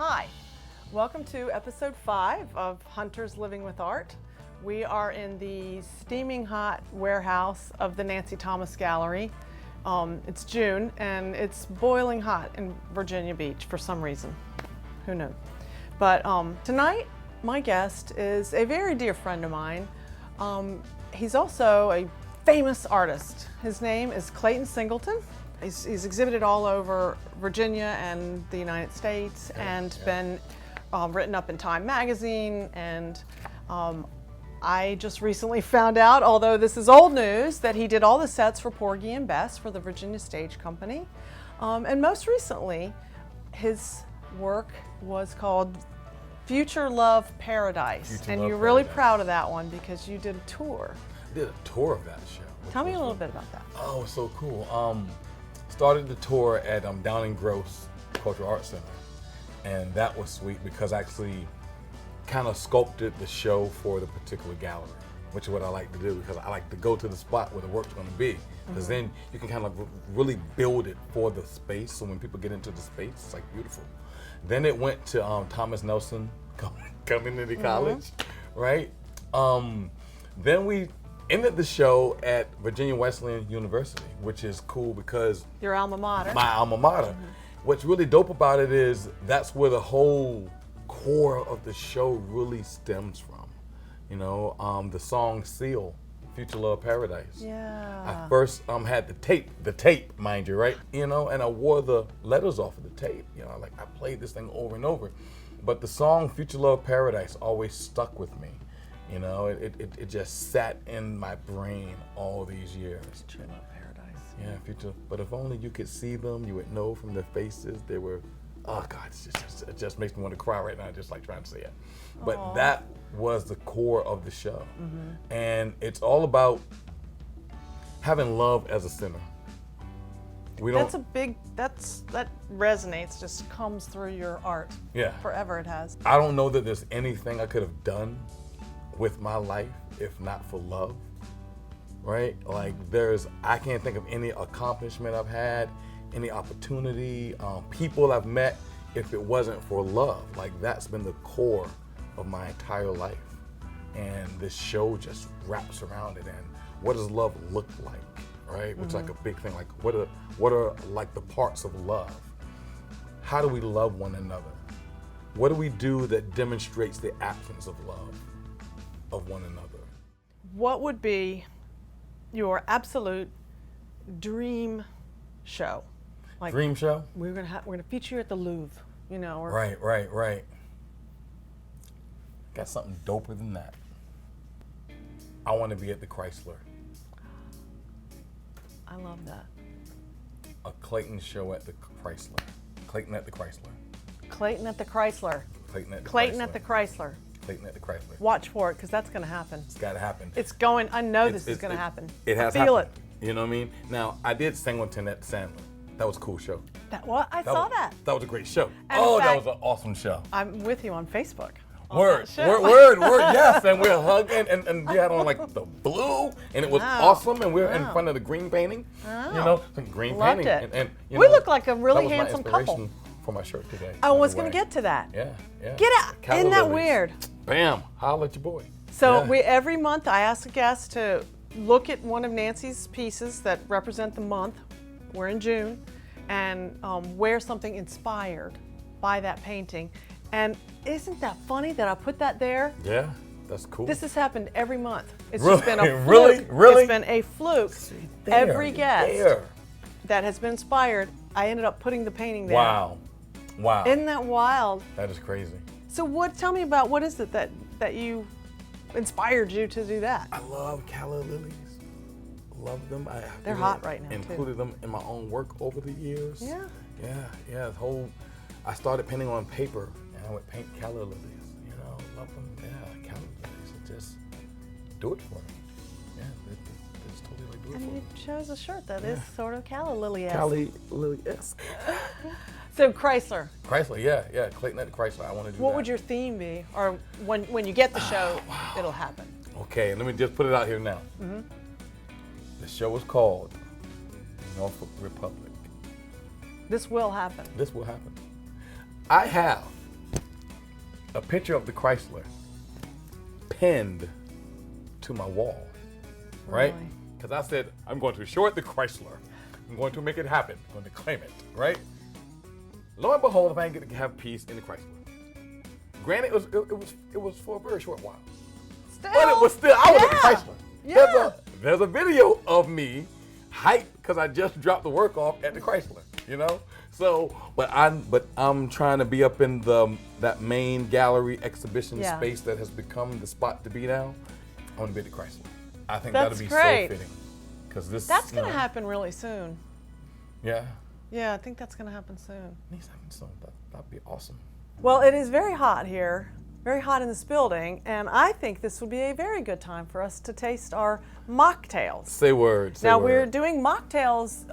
Hi, welcome to episode 5 of Hunter's Living with Art. We are in the steaming hot warehouse of the Nancy Thomas Gallery. It's June and it's boiling hot in Virginia Beach for some reason. Who knows? But tonight, my guest is a very dear friend of mine. He's also a famous artist. His name is Clayton Singleton. He's exhibited all over Virginia and the United States and been written up in Time magazine. And I just recently found out, although this is old news, that he did all the sets for Porgy and Bess for the Virginia Stage Company. And most recently, his work was called Future Love Paradise. And you're really proud of that one because you did a tour. I did a tour of that show. Tell me a little bit about that. Oh, it's so cool. Started the tour at Downing Gross Cultural Arts Center, and that was sweet because I actually kind of sculpted the show for the particular gallery, which is what I like to do because I like to go to the spot where the work's going to be, because then you can kind of really build it for the space. So when people get into the space, it's like beautiful. Then it went to Thomas Nelson Community College, right? Then we ended the show at Virginia Wesleyan University, which is cool because Your alma mater. my alma mater. What's really dope about it is that's where the whole core of the show really stems from. You know, the song Seal, Future Love Paradise. Yeah. I first had the tape, mind you, right? You know, and I wore the letters off of the tape. You know, like I played this thing over and over. But the song Future Love Paradise always stuck with me. You know, it just sat in my brain all these years. Future Love Paradise. Yeah, future. But if only you could see them, you would know from their faces they were. Oh God, it just makes me want to cry right now, just like trying to say it. But that was the core of the show, and it's all about having love as a sinner. That resonates, just comes through your art. Yeah. Forever it has. I don't know that there's anything I could have done with my life if not for love, right? Like I can't think of any accomplishment I've had, any opportunity, people I've met, if it wasn't for love. Like that's been the core of my entire life. And this show just wraps around it. And what does love look like, right? Which is like a big thing. Like what are like the parts of love? How do we love one another? What do we do that demonstrates the absence of love of one another? What would be your absolute dream show? Like, Dream show? We're gonna feature you at the Louvre, you know. Or, Right. Got something doper than that. I want to be at the Chrysler. I love that. A Clayton show at the Chrysler. Clayton at the Chrysler. Clayton at the Chrysler. Clayton at the Clayton Chrysler. at the Chrysler. Clayton at the Chrysler. Watch for it, because that's gonna happen. It's got to happen. It's going. I know this is gonna happen. It has Feel happened. You know what I mean? Now, I did Singleton at Sandler. That was a cool show. That what? I saw that. That was a great show. And that in fact, was an awesome show. I'm with you on Facebook. Word, yes, and we're hugging, and we had on like the blue, and it was awesome, and we were in front of the green painting, you know, some green Loved painting, it. and you We know, look like a really that was handsome my couple. inspiration for my shirt today. I was gonna get to that. Yeah. Get out! Calla Isn't that lilies. weird? Bam! Holla at your boy. So Yeah. every month I ask a guest to look at one of Nancy's pieces that represent the month. We're in June, and wear something inspired by that painting. And isn't that funny that I put that there? Yeah, that's cool. This has happened every month. It's Really? just been a fluke. Really? It's been a fluke. Every guest that has been inspired, I ended up putting the painting there. Wow. Isn't that wild? That is crazy. So tell me about what is it that you inspired you to do that? I love calla lilies. Love them. They're hot right now, too. Included them in my own work over the years. Yeah. Yeah. I started painting on paper, and I would paint calla lilies. You know, love them. Yeah, calla lilies. Just do it for me. Yeah, it's totally like do it And for you me. chose a shirt that is sort of calla lily-esque. Calla lily-esque. So Chrysler. Chrysler, yeah. Clayton at the Chrysler. I want to do that. What would your theme be? Or when you get the show, it'll happen. Okay, let me just put it out here now. The show is called Norfolk Republic. This will happen. This will happen. I have a picture of the Chrysler pinned to my wall, right? Really? Because I said, I'm going to show it the Chrysler. I'm going to make it happen. I'm going to claim it, right? Lo and behold, if I ain't get to have peace in the Chrysler. Granted, it was for a very short while. Still, But it was still, I was at the yeah. Chrysler. Yeah. There's a video of me hyped because I just dropped the work off at the Chrysler, you know? So, but I'm trying to be up in that main gallery exhibition space that has become the spot to be now. I want to be at the Chrysler. I think that'll be great. so fitting. Because this That's going to happen really soon. Yeah. Yeah, I think that's going to happen soon. Needs to happen soon. That'd be awesome. Well, it is very hot here, very hot in this building, and I think this would be a very good time for us to taste our mocktails. Say words. Now, we're doing mocktails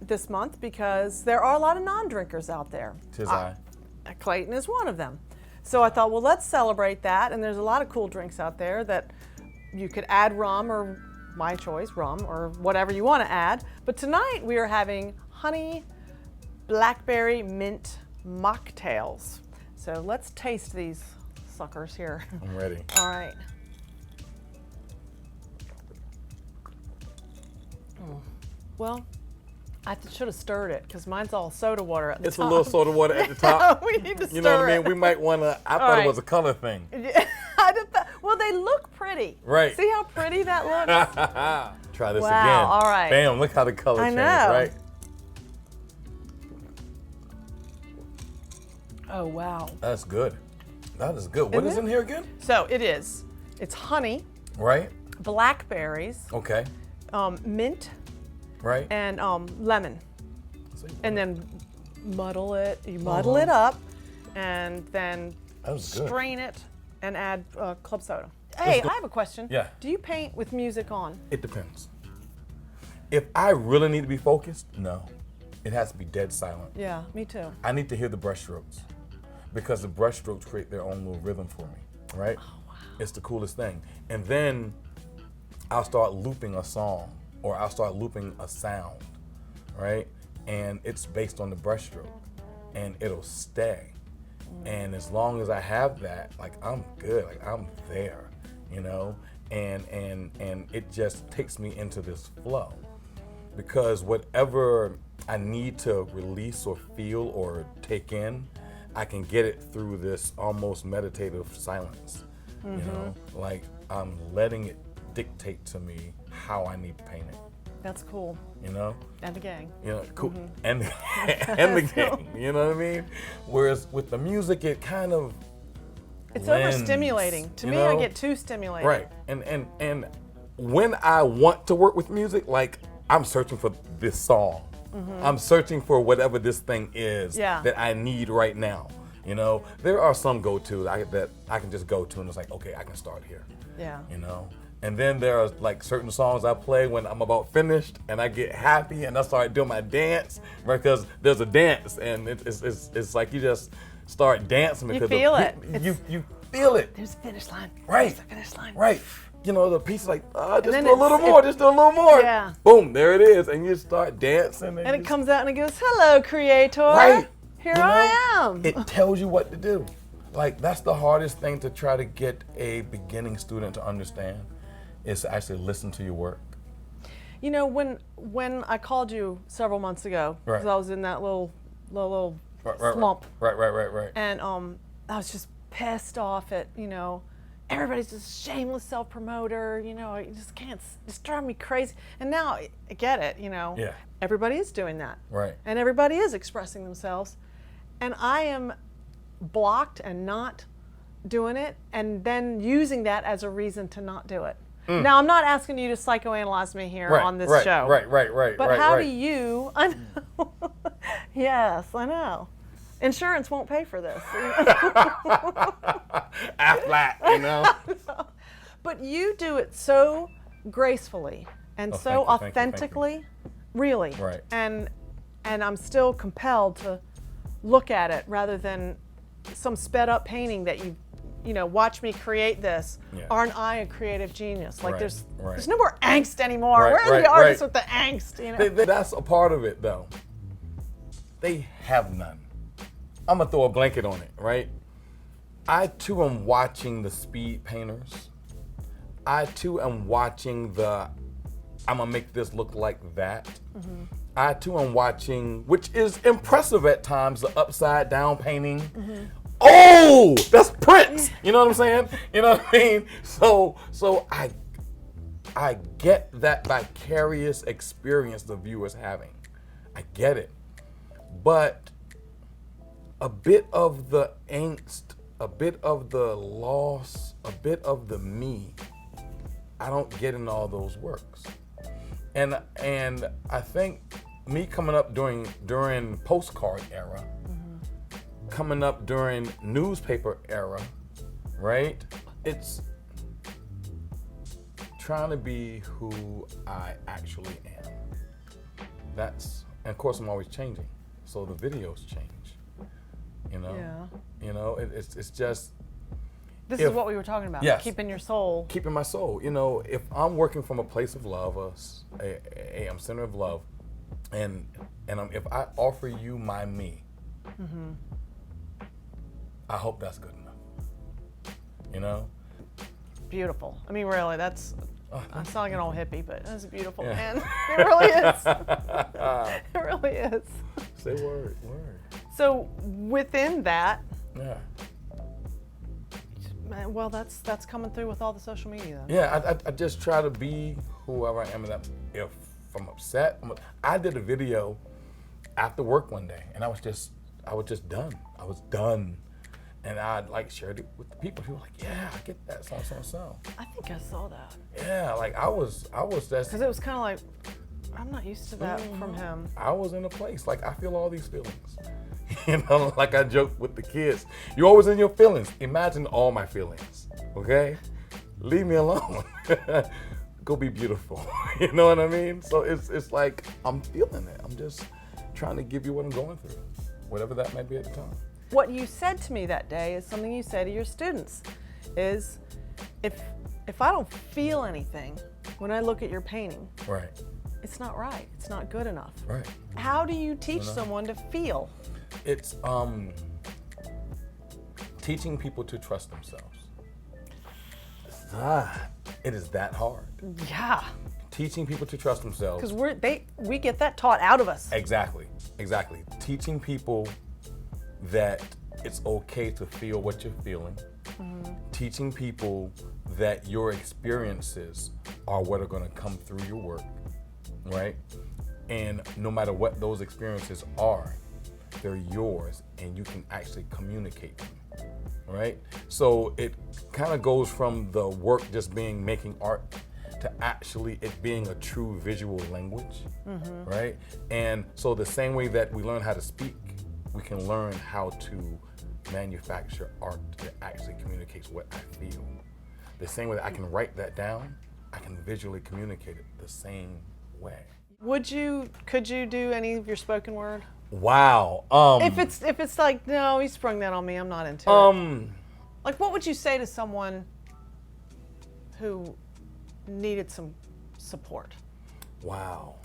this month because there are a lot of non-drinkers out there. Tis I. Clayton is one of them. So I thought, well, let's celebrate that, and there's a lot of cool drinks out there that you could add rum, or my choice, rum, or whatever you want to add. But tonight we are having honey blackberry mint mocktails. So let's taste these suckers here. I'm ready. All right. Well, I should have stirred it because mine's all soda water at the It's top. a little soda water at the top. We need to stir You know what I it. mean? We might want to, I thought it was a color thing. Well, they look pretty. Right. See how pretty that looks? Try this Wow, again. all right. Bam, look how the color I changed, know. right? Oh, wow. That's good. That is good. What is in here again? So it's honey, Right? blackberries, Okay. mint, Right? and lemon. Say And what? then muddle it. You muddle it up, and then That was good. strain it and add club soda. Hey, go. I have a question. Yeah. Do you paint with music on? It depends. If I really need to be focused, no. It has to be dead silent. Yeah, me too. I need to hear the brushstrokes because the brushstrokes create their own little rhythm for me, right? Oh, wow. It's the coolest thing. And then I'll start looping a song or I'll start looping a sound, right? And it's based on the brushstroke and it'll stay. And as long as I have that, like I'm good, like I'm there, you know? And it just takes me into this flow because whatever I need to release or feel or take in, I can get it through this almost meditative silence. You know, like I'm letting it dictate to me how I need to paint it. That's cool. You know, And the gang. you know, cool, and the game. You know what I mean? Whereas with the music, it kind of It's blends, overstimulating. To you me, I know? get too stimulated. Right. And when I want to work with music, like I'm searching for this song. I'm searching for whatever this thing is that I need right now. You know, there are some go-tos that I can just go to and it's like, okay, I can start here. Yeah. You know? And then there are like certain songs I play when I'm about finished and I get happy and I start doing my dance, right? Because there's a dance and it's like you just start dancing because feel it. You feel it. There's a finish line. Right. There's a finish line. Right. You know, the piece is like, just then do a little more, just do a little more. Yeah. Boom, there it is. And you start dancing. And it comes out and it goes, hello, creator. Right. Here You know, I am. It tells you what to do. Like, that's the hardest thing to try to get a beginning student to understand is to actually listen to your work. You know, when I called you several months ago, because Right. I was in that little Right, slump. Right. And I was just pissed off at, you know, everybody's just shameless self-promoter, you know, you just can't, just drive me crazy. And now I get it, you know. Yeah. Everybody is doing that. Right. And everybody is expressing themselves. And I am blocked and not doing it and then using that as a reason to not do it. Now, I'm not asking you to psychoanalyze me here on this show. Right. But how do you, I know, yes, I know. Insurance won't pay for this. Flat, you know? But you do it so gracefully and so thank you. authentically, really. Right. And I'm still compelled to look at it rather than some sped up painting that you know, watch me create this. Yeah. Aren't I a creative genius? Like Right, there's right. no more angst anymore. Right, Where are right, the artists right. with the angst? You know. That's a part of it, though. They have none. I'm gonna throw a blanket on it, right? I too am watching the speed painters. I too am watching the, I'm gonna make this look like that. I too am watching, which is impressive at times, the upside down painting. Oh, that's Prince. You know what I'm saying? You know what I mean? So I get that vicarious experience the viewer's having. I get it. But a bit of the angst, a bit of the loss, a bit of the me, I don't get in all those works. And I think me coming up during postcard era, coming up during newspaper era, right? It's trying to be who I actually am. That's, and of course I'm always changing, so the videos change. You know, Yeah. you know, it's just. This is what we were talking about. Yes. Keeping your soul. Keeping my soul. You know, if I'm working from a place of love, I'm center of love, and if I offer you my me, I hope that's good enough. You know. Beautiful. I mean, really, that's. I'm sounding like an old hippie, but that's beautiful, Yeah. man. It really is. It really is. Say word. So within that, Yeah. well, that's coming through with all the social media. Yeah, I just try to be whoever I am. And that if I'm upset, I did a video after work one day, and I was just done. I was done, and I shared it with the people. People were like, yeah, I get that, so. I think I saw that. Yeah, I was just. Because it was kind of like, I'm not used to that from him. I was in a place, I feel all these feelings. You know, like I joke with the kids. You're always in your feelings. Imagine all my feelings, okay? Leave me alone. Go be beautiful. You know what I mean? So it's like, I'm feeling it. I'm just trying to give you what I'm going through, whatever that might be at the time. What you said to me that day is something you say to your students, is if I don't feel anything when I look at your painting, Right. it's not right. It's not good enough. Right. How do you teach someone to feel? It's teaching people to trust themselves. It is that hard. Yeah. Teaching people to trust themselves. Because we get that taught out of us. Exactly. Teaching people that it's okay to feel what you're feeling. Teaching people that your experiences are what are going to come through your work, right? And no matter what those experiences are, they're yours, and you can actually communicate them, right? So it kind of goes from the work just being making art to actually it being a true visual language, right? And so the same way that we learn how to speak, we can learn how to manufacture art that actually communicates what I feel. The same way that I can write that down, I can visually communicate it the same way. Could you do any of your spoken word? Wow. If it's like, no, he sprung that on me, I'm not into it. Like, what would you say to someone who needed some support? Wow.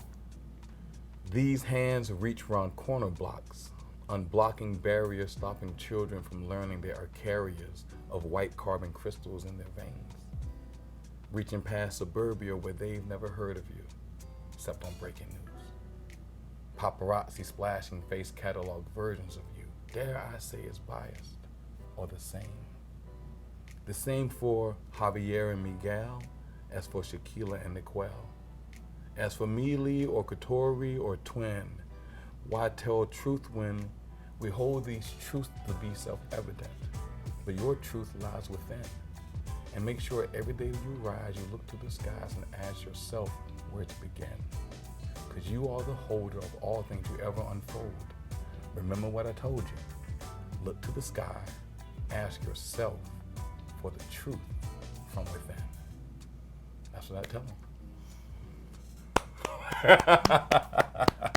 These hands reach around corner blocks, unblocking barriers, stopping children from learning they are carriers of white carbon crystals in their veins. Reaching past suburbia where they've never heard of you, except on breaking news. Paparazzi splashing face catalog versions of you, dare I say is biased, or the same. The same for Javier and Miguel, as for Shaquila and Nicole. As for Mealy or Katori or Twin, why tell truth when we hold these truths to be self-evident, but your truth lies within. And make sure every day you rise, you look to the skies and ask yourself where to begin. Because you are the holder of all things you ever unfold. Remember what I told you. Look to the sky, ask yourself for the truth from within. That's what I tell them.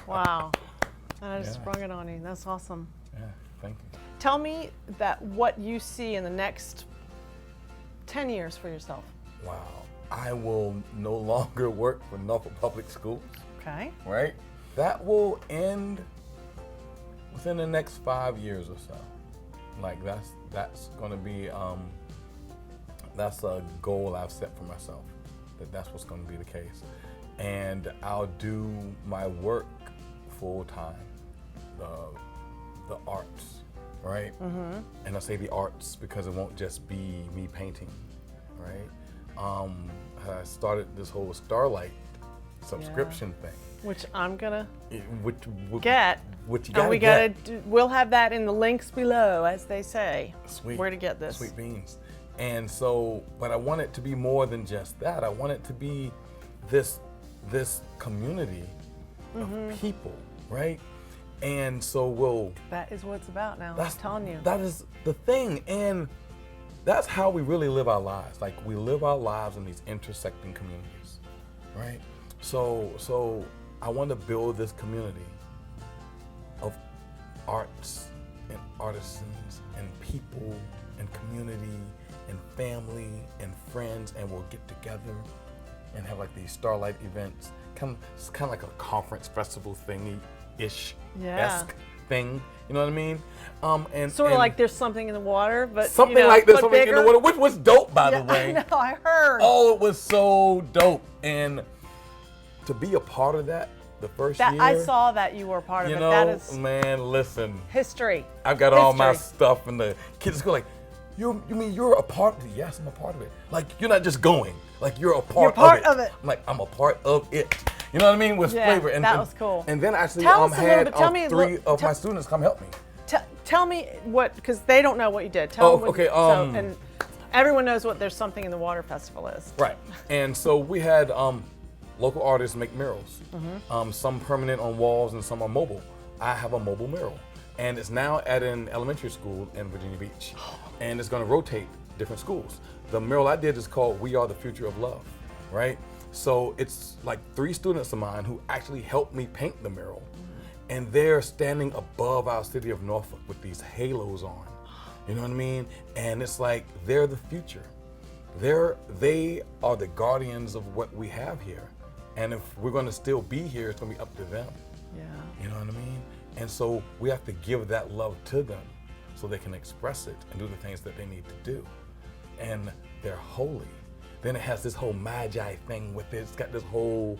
Wow. I just sprung it on you. That's awesome. Yeah, thank you. Tell me that what you see in the next 10 years for yourself. Wow. I will no longer work for Norfolk Public Schools. Okay. Right? That will end within the next 5 years or so. Like that's gonna be that's a goal I've set for myself. That's what's gonna be the case. And I'll do my work full time, the arts, right? Mm-hmm. And I say the arts because it won't just be me painting, right? I started this whole Starlight subscription thing, which I'm gonna which get. Which you and we gotta we'll have that in the links below, as they say. Sweet. Where to get this? Sweet beans. And so, but I want it to be more than just that. I want it to be this community of people, right? And so that is what it's about now. I'm telling you. That is the thing. And that's how we really live our lives. Like, we live our lives in these intersecting communities, right? So I want to build this community of arts and artisans and people and community and family and friends, and we'll get together and have like these Starlight events. It's kind of like a conference festival thingy-ish esque thing. You know what I mean? And sort of like there's something in the water, but something like there's something in the water, which was dope, by the way. I know, I heard. Oh, it was so dope, and to be a part of that the first year. I saw that you were a part of it. You know, that is man, listen. History. I've got all my stuff, and the kids go like, you mean you're a part of it? Yes, I'm a part of it. Like, you're not just going. Like, you're a part of it. I'm like, I'm a part of it. You know what I mean? With flavor. And that was cool. And then actually had three of my students come help me. Tell me what, because they don't know what you did. Tell them okay. And everyone knows what There's Something in the Water Festival is. Right. And so we had local artists make murals. Some permanent on walls and some are mobile. I have a mobile mural. And it's now at an elementary school in Virginia Beach. And it's going to rotate different schools. The mural I did is called We Are the Future of Love, right? So it's like 3 students of mine who actually helped me paint the mural. And they're standing above our city of Norfolk with these halos on. You know what I mean? And it's like, they're the future. They are the guardians of what we have here. And if we're going to still be here, it's going to be up to them. Yeah. You know what I mean? And so we have to give that love to them so they can express it and do the things that they need to do. And they're holy. Then it has this whole Magi thing with it. It's got this whole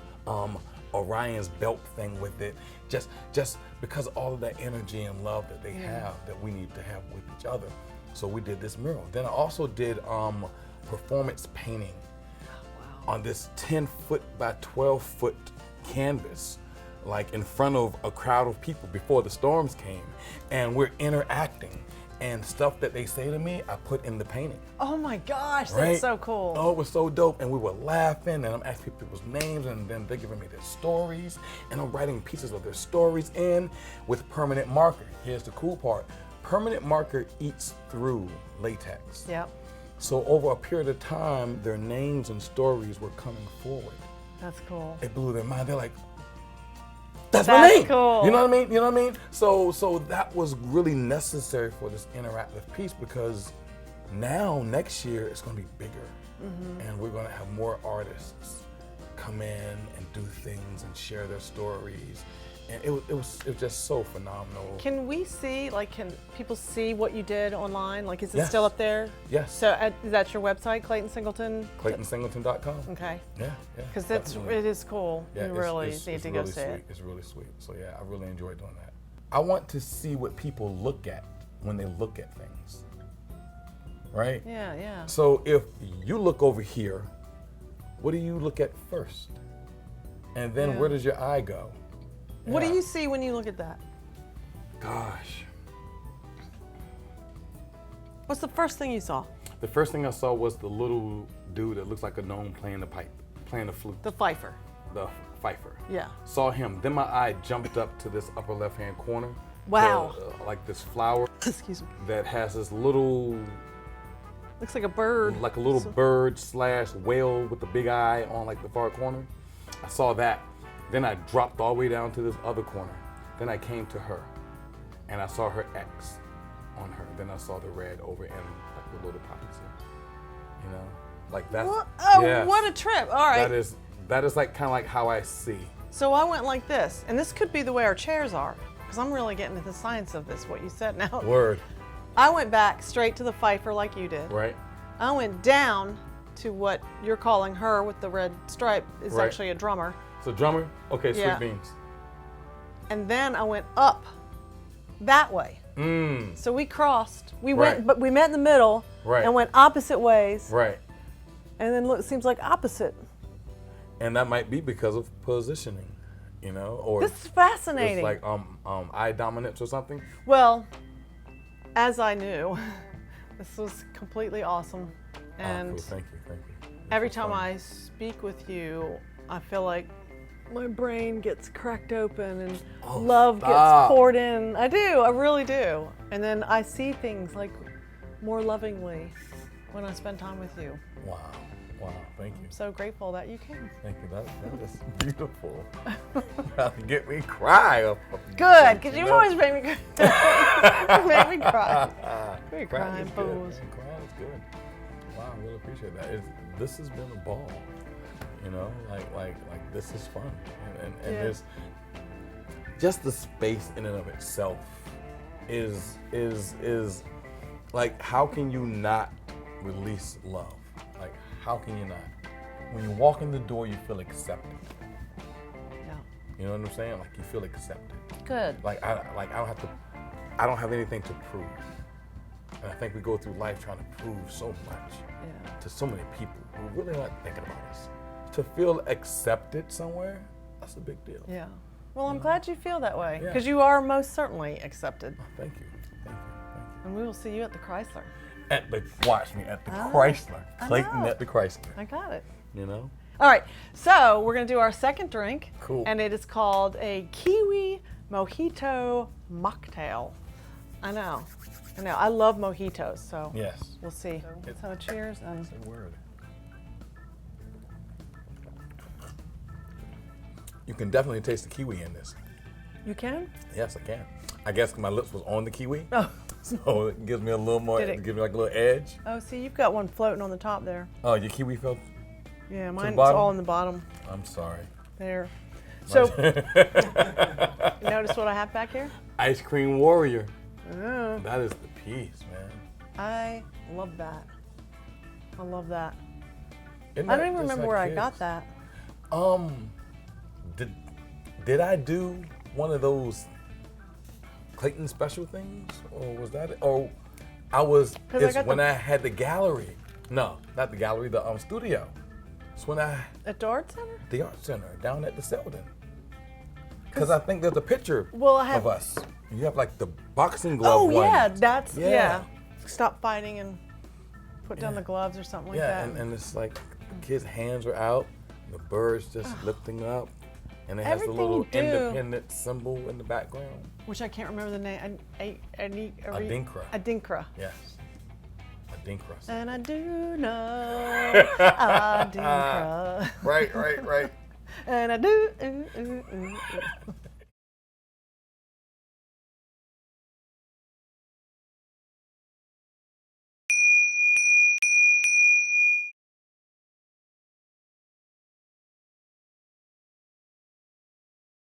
Orion's belt thing with it. Just because of all of that energy and love that they have that we need to have with each other. So we did this mural. Then I also did performance painting on this 10-foot by 12-foot canvas, like in front of a crowd of people before the storms came. And we're interacting. And stuff that they say to me, I put in the painting. Oh my gosh, right? That's so cool. Oh, it was so dope. And we were laughing, and I'm asking people's names, and then they're giving me their stories, and I'm writing pieces of their stories in with permanent marker. Here's the cool part. Permanent marker eats through latex. Yep. So over a period of time, their names and stories were coming forward. That's cool. It blew their mind. They're like, that's my name. Cool. You know what I mean? You know what I mean? So that was really necessary for this interactive piece, because now next year it's going to be bigger, and we're going to have more artists come in and do things and share their stories, and it was just so phenomenal. Can we see, like, can people see what you did online? Like, is it Yes. still up there? Yes. So is that your website, Clayton Singleton? ClaytonSingleton.com. Okay. Yeah. Because it is cool. Yeah, you really need to go really see it. It's really sweet. So yeah, I really enjoy doing that. I want to see what people look at when they look at things, right? Yeah. So if you look over here, what do you look at first? And then where does your eye go? What do Yeah. you see when you look at that? Gosh. What's the first thing you saw? The first thing I saw was the little dude that looks like a gnome playing the pipe, playing the flute, The fifer. the fifer. Yeah. Saw him. Then my eye jumped up to this upper left-hand corner. Wow. Like this flower Excuse me. that has this little, Looks like a bird. like a little bird / whale with the big eye on like the far corner. I saw that. Then I dropped all the way down to this other corner. Then I came to her, and I saw her X on her. Then I saw the red over in like the little pockets here. You know, like that's. What? Oh, yes. what a trip! All right. That is like kind of like how I see. So I went like this, and this could be the way our chairs are, because I'm really getting into the science of this. What you said now. Word. I went back straight to the fifer like you did. Right. I went down to what you're calling her with the red stripe is Right. actually a drummer. So drummer, okay, Yeah. sweet beans. And then I went up that way. So we crossed. We went, Right. but we met in the middle Right. and went opposite ways. Right. And then look, it seems like opposite. And that might be because of positioning, you know, or This is fascinating. it's like eye dominance or something. Well, as I knew, this was completely awesome. And Cool. Thank you. This every was time fun. I speak with you, I feel like my brain gets cracked open and love stop. gets poured in. I do, I really do. And then I see things like more lovingly when I spend time with you. Wow, thank you. I'm so grateful that you came. Thank you. That is beautiful. Get me cry. Good, because you always make me make me cry. We're crying fools. Crying is good. Wow, I really appreciate that. This has been a ball. You know, like this is fun, and Yeah. there's just the space in and of itself is like, how can you not release love? Like, how can you not? When you walk in the door, you feel accepted. Yeah. You know what I'm saying? Like, you feel accepted. Good. Like I don't have anything to prove. And I think we go through life trying to prove so much Yeah. to so many people who really not thinking about us. To feel accepted somewhere, that's a big deal. Yeah. Well, I'm glad you feel that way Yeah. because you are most certainly accepted. Thank you. And we will see you at the Chrysler. Watch me at the Chrysler. I Clayton know. at the Chrysler. I got it. You know? All right. So we're going to do our second drink. Cool. And it is called a Kiwi Mojito Mocktail. I know. I love mojitos, so Yes. we'll see. So cheers. And Good word. You can definitely taste the kiwi in this. you can? Yes, I can. I guess my lips was on the kiwi, Oh. so it gives me a little more. Did it? It gives me like a little edge. Oh, see, you've got one floating on the top there. Oh, your kiwi felt. Yeah, mine's bottom? all in the bottom I'm sorry. there. So, you notice what I have back here? Ice cream warrior. Oh, That is the piece, man. I love that. I love that. Isn't I that don't even just remember like where I kids? got that. Did I do one of those Clayton special things, or was that it? Or I was. 'Cause I It's got when the- I had the gallery. No, not the gallery. The studio. It's when I At the art center? the art center down at the Selden. Because I think there's a picture Well, I have- of us. You have like the boxing glove Oh, one. yeah, that's, Yeah. yeah. Stop fighting and put down Yeah. the gloves or something like Yeah, that. and it's like the kids' hands are out, the birds just lifting up, and it has the Everything little you do. independent symbol in the background. Which I can't remember the name. Adinkra. Adinkra. Yes. Adinkra. And I do know Adinkra. Right. And I do.